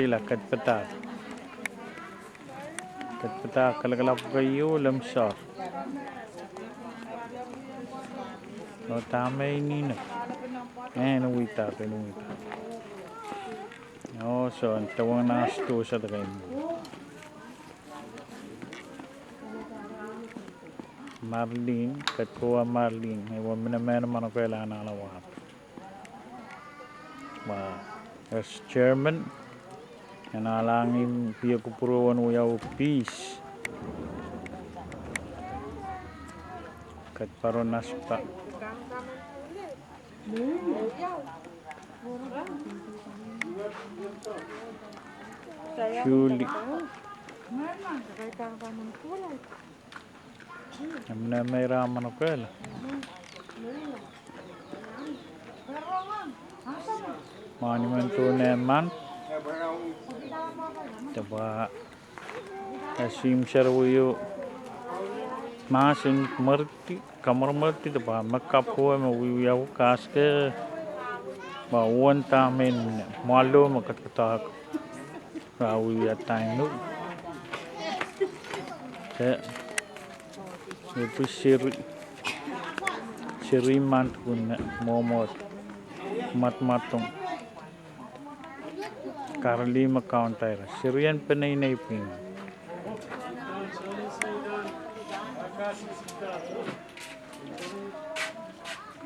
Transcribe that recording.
kat patak. Kat patak kalap kayo lamsar. No tama ini na. Nuwita. No, so ang tawang nasto sa tagay mo. Marlene, kat kuha Marlene. Ewan mo naman ako kailangan alawat. As chairman, nanalangin piya ko puruan uyaw peace. Kat paron naspa. Julie. Namna may raman ako kailan. Monument to naman. Taba asim sarwuyo masin marti kamar marti taba makapo mo wiyaw kaske ba one tamen malo makatkatak rawi atay no itu siri mant kun momot matong Karli Makauntaira. Syrian Penay na ipin.